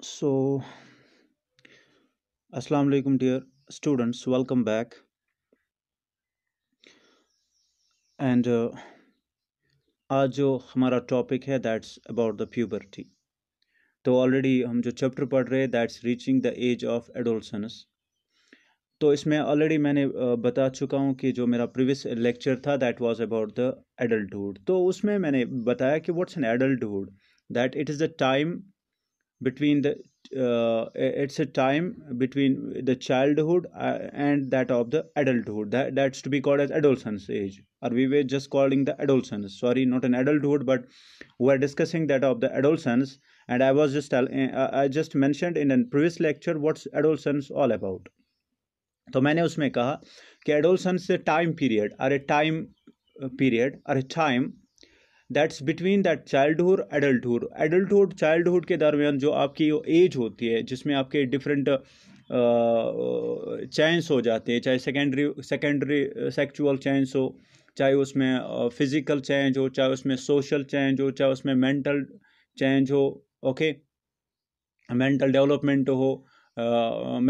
So, Assalamu alaikum, dear students. Welcome back. And आज जो हमारा टॉपिक है दैट्स अबाउट द प्यूबर्टी. तो ऑलरेडी हम जो चैप्टर पढ़ रहे हैं that's reaching the age of adolescence. तो इसमें ऑलरेडी मैंने बता चुका हूँ कि जो मेरा प्रीवियस लेक्चर था that was about the adulthood. तो उसमें मैंने बताया कि what's an adulthood, that it is the time between the it's a time between the childhood and that of the adulthood, that's to be called as adolescence age, or we were just calling the adolescence, sorry, not an adulthood, but we're discussing that of the adolescence. And I was just I just mentioned in a previous lecture what's adolescence all about. तो मैंने उसमें कहा कि adolescence is a time period or a time period or a time that's between that childhood adulthood childhood के दरमियान जो आपकी as होती है जिसमें आपके डिफरेंट चेंज हो जाते हैं, चाहे सेकेंडरी सेक्चुअल चेंज हो, चाहे उसमें फिजिकल चेंज हो, चाहे उसमें सोशल चेंज हो, चाहे उसमें मेंटल चेंज हो, ओके, मेंटल डेवलपमेंट हो,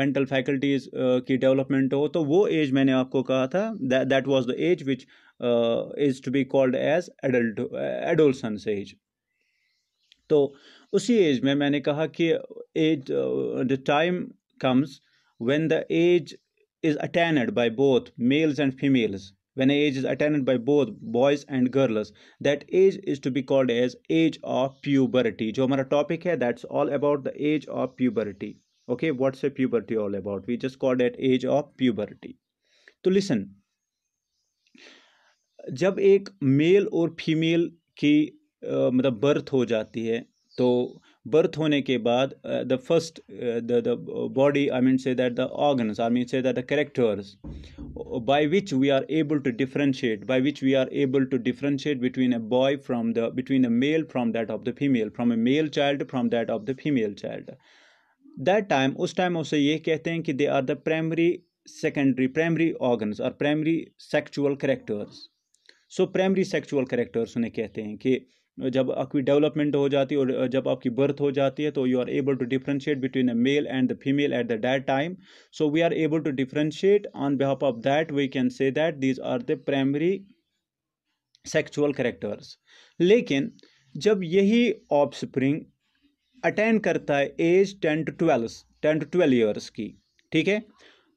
मेंटल फैकल्टीज की डेवलपमेंट हो. तो वो एज मैंने आपको कहा था that was the age which is to be called as adolescence age. तो उसी एज में मैंने कहा कि as the time comes when the age is attained by both males and females. When age is attained by both boys and girls, that age is to be called as age of puberty. जो हमारा topic है that's all about the age of puberty. Okay, what's a puberty all about? We just called it age of puberty. तो listen, जब एक mail और female की मतलब birth हो जाती है, तो बर्थ होने के बाद the first the body, I mean say that the organs, I mean say that the characters by which we are able to differentiate, between a boy from the between a male from that of the female, from a male child from that of the female child. That time, उस time उसे ये कहते हैं कि they are the primary organs or primary sexual characters. So primary sexual characters उन्हें कहते हैं कि जब आपकी डेवलपमेंट हो जाती है और जब आपकी बर्थ हो जाती है तो you are able to differentiate between a male and the female at the that time. So we are able to differentiate on behalf of that, we can say that these are the primary sexual characters. लेकिन जब यही offspring attain करता है as 10 to 12 years की, ठीक है,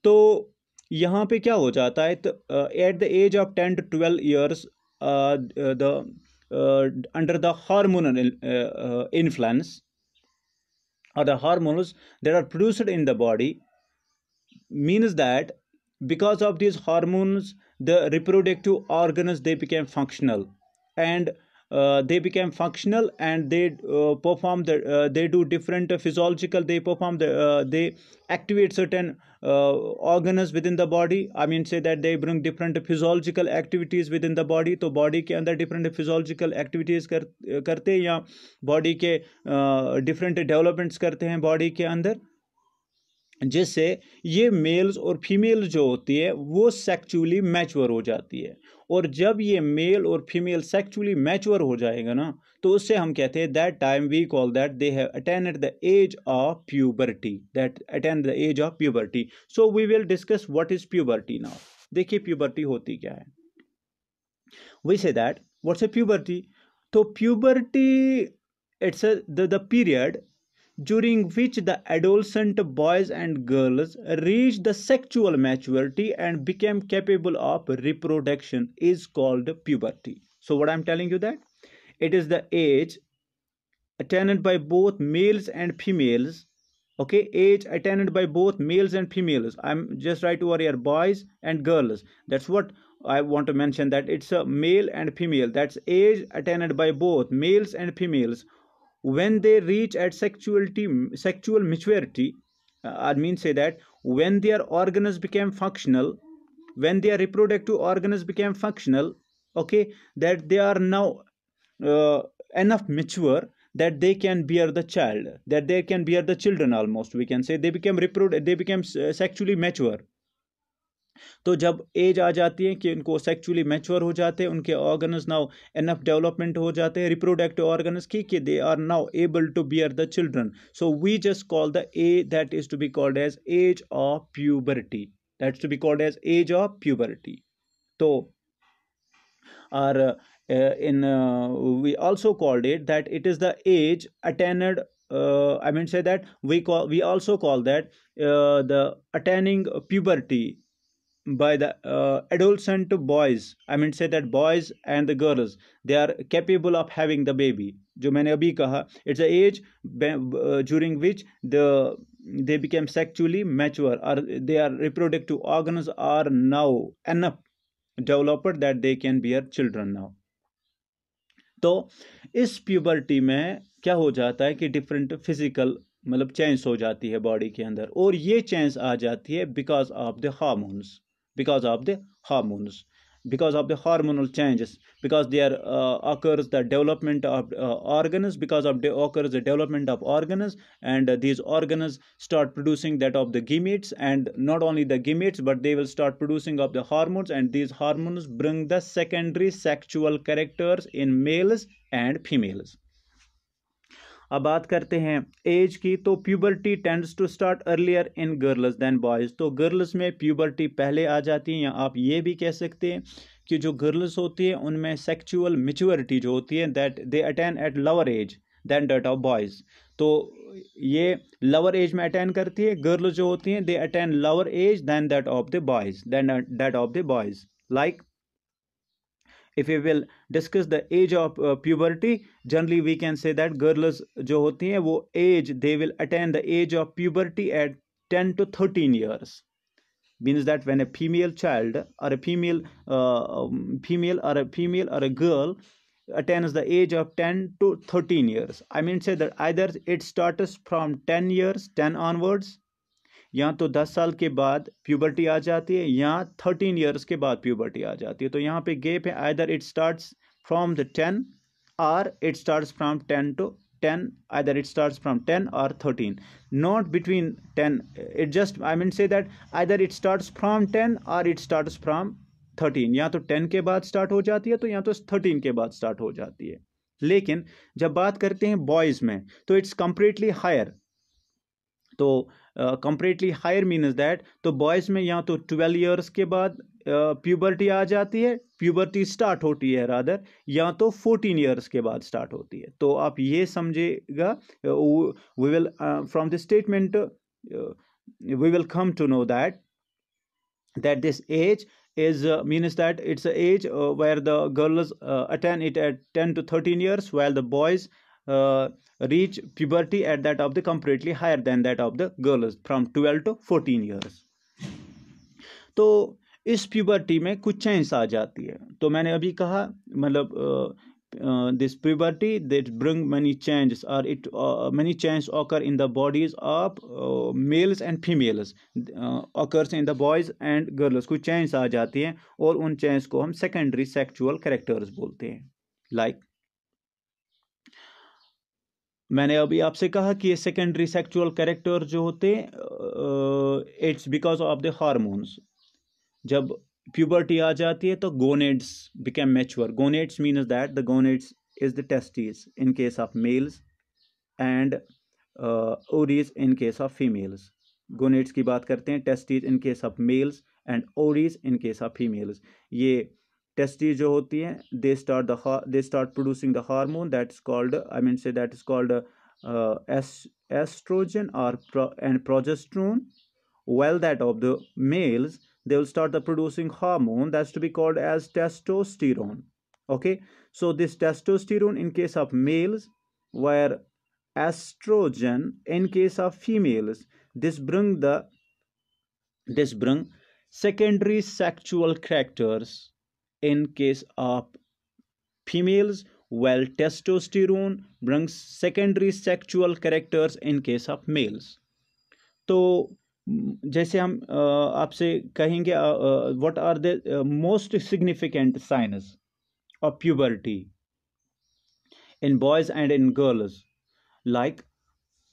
तो यहाँ पे क्या हो जाता है, at the age of 10 to 12 years the under the hormonal influence or the hormones that are produced in the body, means that because of these hormones the reproductive organs they became functional, and they perform they do different physiological, they activate certain organs within the body, I mean say that they bring different physiological activities within the body. तो body के अंदर different physiological activities करते हैं या body के different developments करते हैं body के अंदर, जिससे ये मेल्स और फीमेल जो होती है वो सेक्चुअली मैच्योर हो जाती है. और जब ये मेल और फीमेल सेक्चुअली मैच्योर हो जाएगा ना, तो उससे हम कहते हैं that time we call that they have attend the age of puberty, so we will discuss what is puberty now. देखिए प्यूबर्टी होती क्या है. We say that what's a puberty. तो puberty it's the period during which the adolescent boys and girls reach the sexual maturity and become capable of reproduction is called puberty. So what I'm telling you, that it is the age attained by both males and females. Okay, age attained by both males and females. I'm just right over here, boys and girls. That's what I want to mention, that it's a male and female. That's age attained by both males and females when they reach at sexual maturity. I mean say that when their organs became functional, when their reproductive organs became functional, okay, that they are now enough mature that they can bear the child, that they can bear the children, almost we can say they became sexually mature. तो जब as आ जाती है कि उनको sexually mature हो जाते हैं, उनके ऑर्गन्स नाउ एनफ डेवलपमेंट हो जाते हैं रिप्रोडक्टिव ऑर्गन्स की कि they are now able to bear the children, so we just call the age that is to be called as age of puberty, that's to be called as age of puberty. तो or we also called it that it is the age attained, I mean say that we also call that the attaining puberty by the adolescent boys, I mean say that boys and the girls, they are capable of having the baby. जो मैंने अभी कहा, it's the age during which they became sexually mature or their reproductive organs are now enough developed that they can bear children now. तो इस puberty में क्या हो जाता है कि डिफरेंट फिजिकल मतलब चेंज हो जाती है बॉडी के अंदर, और ये चेंज आ जाती है because of the hormones, because of the hormones, because of the hormonal changes, because there occurs the development of organs, because of the occurs the development of organs, and these organs start producing that of the gametes, and not only the gametes but they will start producing of the hormones, and these hormones bring the secondary sexual characters in males and females. अब बात करते हैं age की, तो puberty tends to start earlier in girls than boys, तो girls में puberty पहले आ जाती है, या आप ये भी कह सकते हैं कि जो गर्ल्स होती है उनमें सेक्सुअल मैच्योरिटी जो होती है that they attain at lower age than that of boys, तो ये लोअर एज में अटेन करती है, गर्ल्स जो होती हैं they attain lower age than that of the boys, then that of the boys. Like if we will discuss the age of puberty, generally we can say that girls जो होती हैं वो age they will attain the age of puberty at 10 to 13 years, means that when a female child or a female or a girl attains the age of 10 to 13 years, I mean say that either it starts from 10 years 10 onwards, या तो 10 साल के बाद puberty आ जाती है, या 13 years के बाद प्यूबर्टी आ जाती है. तो यहाँ पे गेप है, either it starts from the 10 और it starts from 10 to 10, either it starts from 10 or 13, not between 10, it just I mean say that either it starts from 10 or it starts from 13, या तो 10 के बाद start हो जाती है तो या तो 13 के बाद स्टार्ट हो जाती है. लेकिन जब बात करते हैं बॉयज़ में तो इट्स कंप्लीटली हायर, तो कंप्लीटली हायर मीन्स दैट, तो बॉयज़ में या तो 12 ईयर्स के बाद प्यूबर्टी आ जाती है, प्यूबर्टी स्टार्ट होती है रादर, या तो 14 ईयर्स के बाद स्टार्ट होती है. तो आप ये समझेगा, we will from the statement we will come to know that this age is means that it's an age where the girls attain it at 10 to 13 years, while the boys reach puberty at that of the completely higher than that of the girls from 12 to 14 years. तो इस puberty में कुछ change आ जाती है, तो मैंने अभी कहा मतलब this puberty that bring many changes, or it many changes occur in the bodies of males and females, occurs in the boys and girls, कुछ चेंज आ जाती हैं और उन चेंज को हम सेकेंडरी सेक्सुअल कैरेक्टर्स बोलते हैं. लाइक मैंने अभी आपसे कहा कि ये सेकेंडरी सेक्सुअल कैरेक्टर जो होते हैं it's because of the hormones. जब प्यूबर्टी आ जाती है तो gonads become mature. Gonads means that the gonads is the testis in case of males and ओरीज in case of females. Gonads की बात करते हैं, testis in case of males and ओरीज in case of females. ये testis जो होती हैं they start producing the hormone that's called I mean say that is called oestrogen और and progesterone, while that of the males they will start the producing hormone that's to be called as testosterone. Okay, so this testosterone in case of males, where estrogen in case of females, this bring secondary sexual characters in case of females, while testosterone brings secondary sexual characters in case of males. तो जैसे हम आपसे कहेंगे what are the most significant science of puberty in boys and in girls, like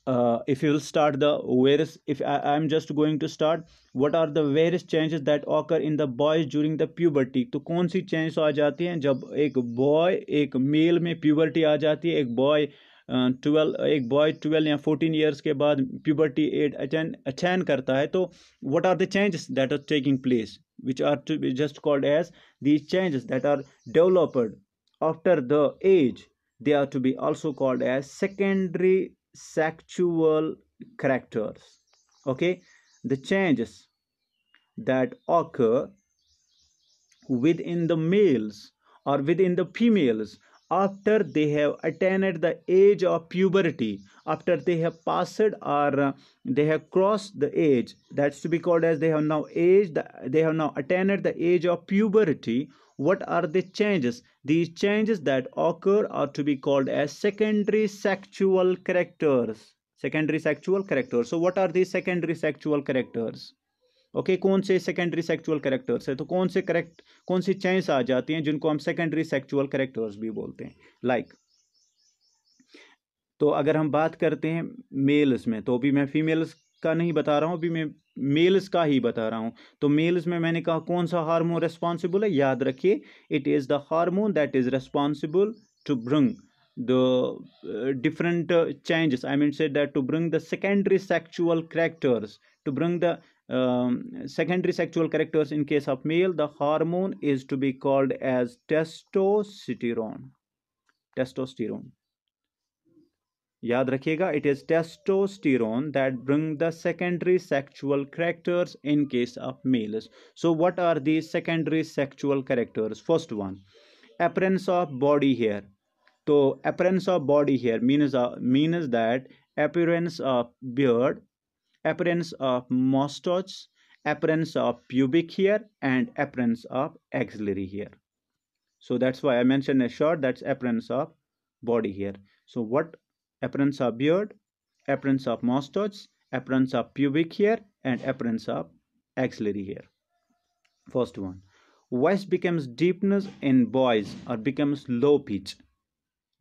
if you will start the various, if I'm just going to start, what are the various changes that occur in the boys during the puberty, तो कौन सी change आ जाती हैं जब एक boy, एक mail में puberty आ जाती है, एक बॉय 12 या 14 ईयर्स के बाद प्यूबर्टी एज अटेन करता है, तो what are the changes that are taking place, which are to be just called as these changes that are developed after the age, they are to be also called as secondary sexual characters. Okay, the changes that occur within the males or within the females after they have attained the age of puberty, after they have passed or they have crossed the age, that's to be called as they have now aged, they have now attained the age of puberty. What are the changes? These changes that occur are to be called as secondary sexual characters. Secondary sexual characters. So what are these secondary sexual characters? Okay कौन से secondary sexual characters है, तो कौन सी change आ जाती हैं जिनको हम secondary sexual characters भी बोलते हैं, लाइक तो अगर हम बात करते हैं मेल्स में, तो अभी मैं फीमेल्स का नहीं बता रहा हूँ, अभी मैं मेल्स का ही बता रहा हूँ। तो मेल्स में मैंने कहा कौन सा हार्मोन रेस्पॉन्सिबल है, याद रखिए, it is the hormone that is responsible to bring the different changes, I mean said that to bring the secondary sexual characters, to bring the secondary sexual characters in case of male, the hormone is to be called as testosterone. Testosterone, याद रखिएगा, it is testosterone that bring the secondary sexual characters in case of males. So what are these secondary sexual characters? First one, appearance of body hair. तो appearance of body hair means that appearance of beard, appearance of mustache, appearance of pubic hair, and appearance of axillary hair. So that's why I mentioned a short, that's appearance of body hair. So what? Appearance of beard, appearance of mustache, appearance of pubic hair, and appearance of axillary hair. First one, voice becomes deepness in boys or becomes low pitch.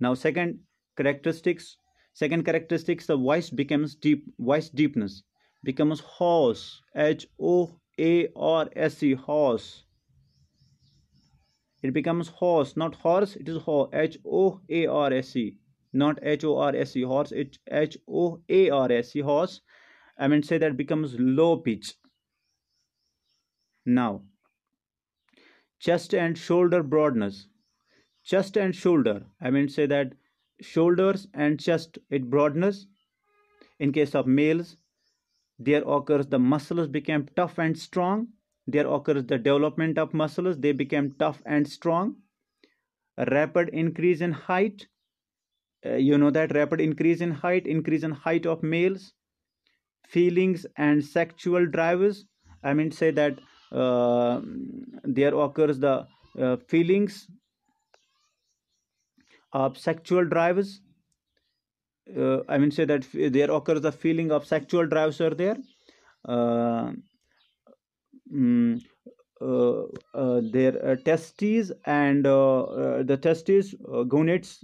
Now second characteristics, the voice becomes deep, voice deepness becomes hoarse, H-O-A-R-S-E, hoarse. It becomes hoarse, not horse, it is H-O-A-R-S-E, not H-O-R-S-E, horse, it's H-O-A-R-S-E, horse. I mean say that becomes low pitch. Now, chest and shoulder broadness. Chest and shoulder, I mean say that shoulders and chest, it broadness. In case of males, there occurs the muscles became tough and strong. There occurs the development of muscles, they became tough and strong. A rapid increase in height, you know that rapid increase in height of males. Feelings and sexual drives, I mean say that there occurs the feelings of sexual drives. I mean say that there occurs the feeling of sexual drives are there. Their testes and the testes gonads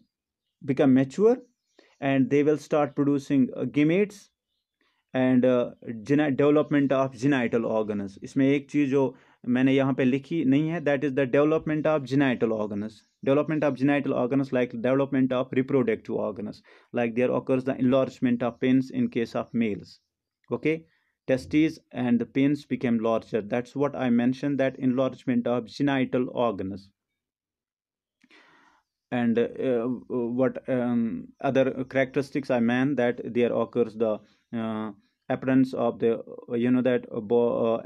become mature and they will start producing gametes and development of genital organs. इसमें एक चीज़ जो मैंने यहाँ पे लिखी नहीं है, that is the development of genital organs. Development of genital organs like development of reproductive organs, like there occurs the enlargement of penis in case of males. Okay, testes and the penis became larger. That's what I mentioned, that enlargement of genital organs. And what other characteristics I meant, that there occurs the appearance of the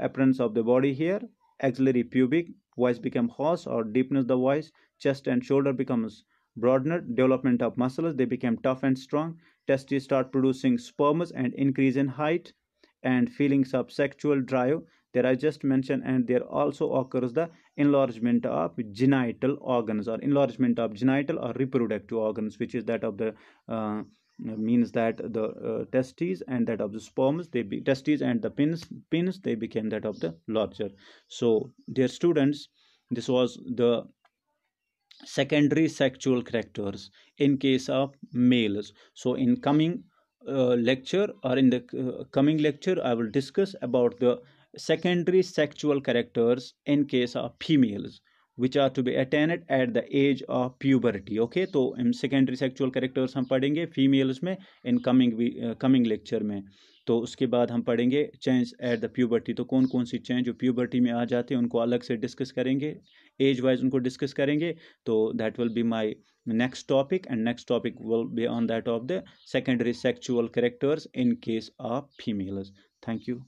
appearance of the body here, axillary pubic, voice become hoarse or deepness the voice, chest and shoulder becomes broadener, development of muscles, they become tough and strong, testes start producing sperms and increase in height, and feelings of sexual drive, there I just mentioned. And there also occurs the enlargement of genital organs or enlargement of genital or reproductive organs, which is that of the means that the testes and that of the sperms, testes and the penis they became that of the larger. So dear students, this was the secondary sexual characters in case of males. So in coming lecture, or in the coming lecture, I will discuss about the secondary sexual characters in case of females, which are to be attained at the age of puberty. Okay, तो इन secondary sexual characters हम पढ़ेंगे females में in coming lecture में. तो उसके बाद हम पढ़ेंगे चेंज एट द प्यूबर्टी. तो कौन कौन सी चेंज जो प्यूबर्टी में आ जाते हैं उनको अलग से डिस्कस करेंगे, एज वाइज उनको डिस्कस करेंगे. तो that will be my next topic, and next topic will be on that of the secondary sexual characters in case of females. Thank you.